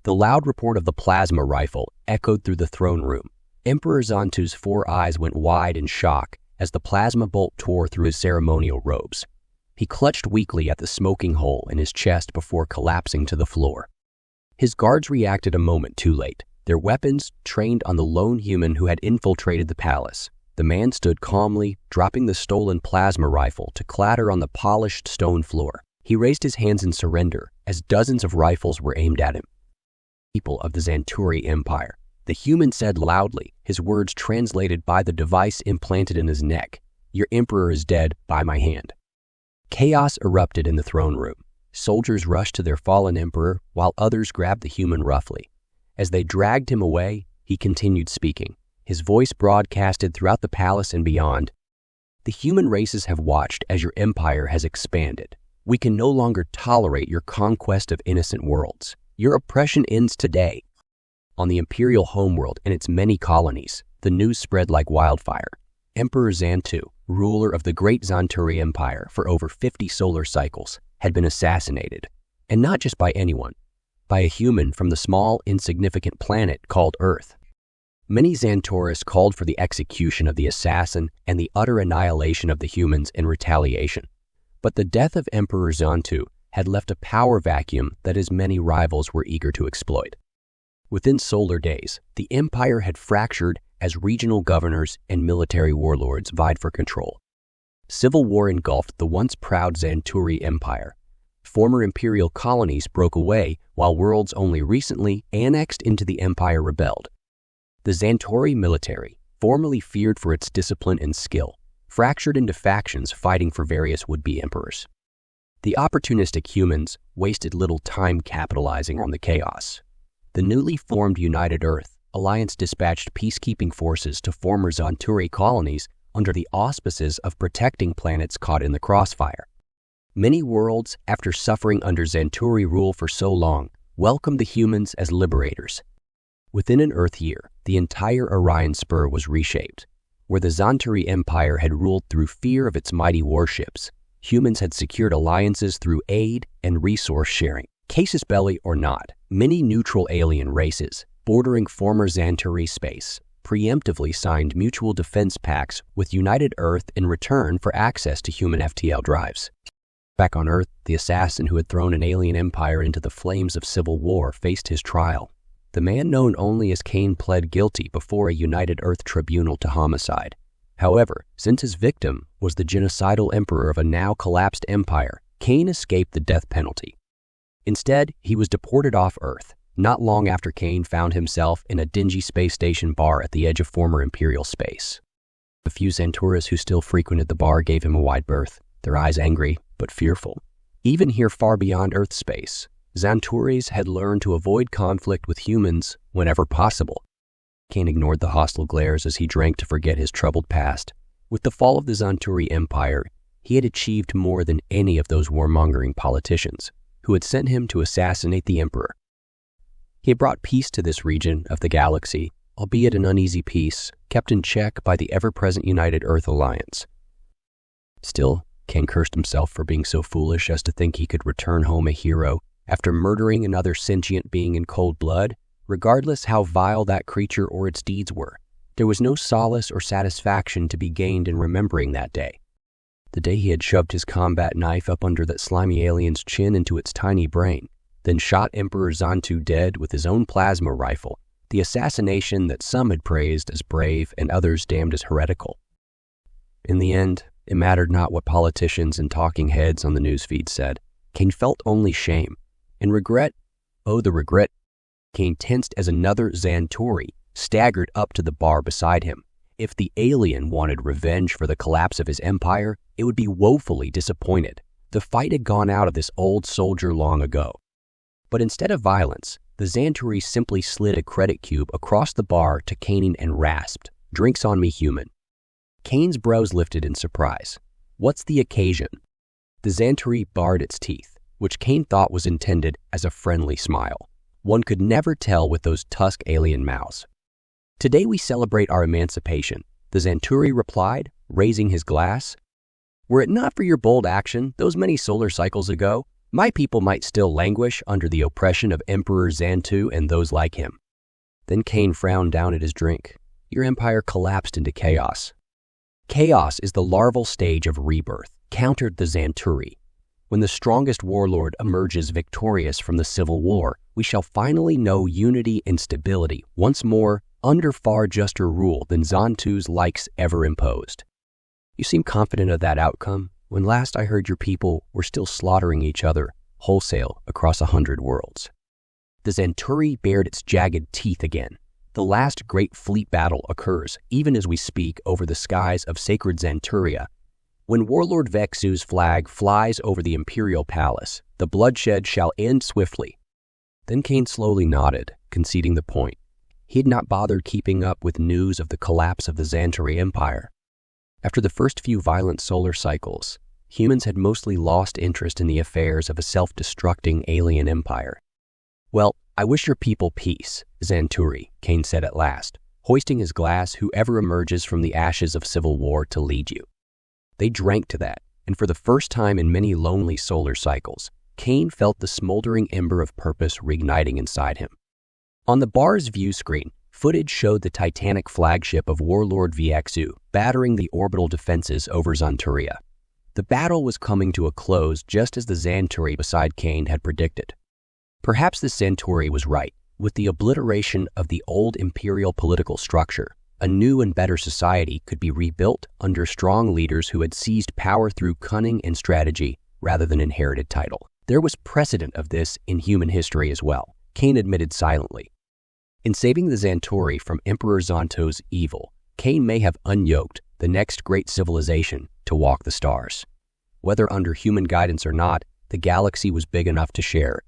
The loud report of the plasma rifle echoed through the throne room. Emperor Zantu's 4 eyes went wide in shock as the plasma bolt tore through his ceremonial robes. He clutched weakly at the smoking hole in his chest before collapsing to the floor. His guards reacted a moment too late, their weapons trained on the lone human who had infiltrated the palace. The man stood calmly, dropping the stolen plasma rifle to clatter on the polished stone floor. He raised his hands in surrender as dozens of rifles were aimed at him. People of the Zanturi Empire, the human said loudly, his words translated by the device implanted in his neck. Your emperor is dead by my hand. Chaos erupted in the throne room. Soldiers rushed to their fallen emperor while others grabbed the human roughly. As they dragged him away, he continued speaking, his voice broadcasted throughout the palace and beyond. The human races have watched as your empire has expanded. We can no longer tolerate your conquest of innocent worlds. Your oppression ends today. On the Imperial homeworld and its many colonies, the news spread like wildfire. Emperor Zantu, ruler of the great Zanturi Empire for over 50 solar cycles, had been assassinated. And not just by anyone, by a human from the small, insignificant planet called Earth. Many Xantoris called for the execution of the assassin and the utter annihilation of the humans in retaliation. But the death of Emperor Zantu had left a power vacuum that his many rivals were eager to exploit. Within solar days, the empire had fractured as regional governors and military warlords vied for control. Civil war engulfed the once proud Zanturi Empire. Former imperial colonies broke away while worlds only recently annexed into the empire rebelled. The Zanturi military, formerly feared for its discipline and skill, fractured into factions fighting for various would-be emperors. The opportunistic humans wasted little time capitalizing on the chaos. The newly formed United Earth Alliance dispatched peacekeeping forces to former Zanturi colonies under the auspices of protecting planets caught in the crossfire. Many worlds, after suffering under Zanturi rule for so long, welcomed the humans as liberators. Within an Earth year, the entire Orion Spur was reshaped. Where the Zanturi Empire had ruled through fear of its mighty warships, humans had secured alliances through aid and resource sharing. Casus belli or not, many neutral alien races, bordering former Zanturi space, preemptively signed mutual defense pacts with United Earth in return for access to human FTL drives. Back on Earth, the assassin who had thrown an alien empire into the flames of civil war faced his trial. The man known only as Cain pled guilty before a United Earth tribunal to homicide. However, since his victim was the genocidal emperor of a now collapsed empire, Cain escaped the death penalty. Instead, he was deported off Earth, not long after Cain found himself in a dingy space station bar at the edge of former Imperial space. The few Xantoris who still frequented the bar gave him a wide berth, their eyes angry but fearful. Even here far beyond Earth space, Xanturis had learned to avoid conflict with humans whenever possible. Cain ignored the hostile glares as he drank to forget his troubled past. With the fall of the Zanturi Empire, he had achieved more than any of those warmongering politicians who had sent him to assassinate the emperor. He had brought peace to this region of the galaxy, albeit an uneasy peace, kept in check by the ever-present United Earth Alliance. Still, Cain cursed himself for being so foolish as to think he could return home a hero after murdering another sentient being in cold blood. Regardless how vile that creature or its deeds were, there was no solace or satisfaction to be gained in remembering that day. The day he had shoved his combat knife up under that slimy alien's chin into its tiny brain, then shot Emperor Zantu dead with his own plasma rifle, the assassination that some had praised as brave and others damned as heretical. In the end, it mattered not what politicians and talking heads on the newsfeed said. Cain felt only shame. And regret, oh the regret. Cain tensed as another Zanturi staggered up to the bar beside him. If the alien wanted revenge for the collapse of his empire, it would be woefully disappointed. The fight had gone out of this old soldier long ago. But instead of violence, the Zanturi simply slid a credit cube across the bar to Cain and rasped, "Drinks on me, human." Cain's brows lifted in surprise. What's the occasion? The Zanturi bared its teeth, which Cain thought was intended as a friendly smile. One could never tell with those tusk alien mouths. "Today we celebrate our emancipation," the Zanturi replied, raising his glass. "Were it not for your bold action those many solar cycles ago, My people might still languish under the oppression of Emperor Xantu and those like him." Then Cain frowned down at his drink. "Your empire collapsed into chaos." "Chaos is the larval stage of rebirth," countered the Xanturi. "When the strongest warlord emerges victorious from the civil war, we shall finally know unity and stability once more under far juster rule than Xantu's likes ever imposed." "You seem confident of that outcome, when last I heard your people were still slaughtering each other wholesale across 100 worlds." The Xanturi bared its jagged teeth again. "The last great fleet battle occurs, even as we speak, over the skies of sacred Xanturia. When Warlord Vexu's flag flies over the Imperial palace, the bloodshed shall end swiftly." Then Cain slowly nodded, conceding the point. He had not bothered keeping up with news of the collapse of the Xanturi Empire. After the first few violent solar cycles, humans had mostly lost interest in the affairs of a self-destructing alien empire. "Well, I wish your people peace, Xanturi," Cain said at last, hoisting his glass, "whoever emerges from the ashes of civil war to lead you." They drank to that, and for the first time in many lonely solar cycles, Cain felt the smoldering ember of purpose reigniting inside him. On the bar's view screen, footage showed the titanic flagship of Warlord Vexu battering the orbital defenses over Xanturia. The battle was coming to a close just as the Xanturi beside Cain had predicted. Perhaps the Xanturi was right. With the obliteration of the old imperial political structure, a new and better society could be rebuilt under strong leaders who had seized power through cunning and strategy rather than inherited title. There was precedent of this in human history as well, Cain admitted silently. In saving the Xanturi from Emperor Xantu's evil, Cain may have unyoked the next great civilization to walk the stars. Whether under human guidance or not, the galaxy was big enough to share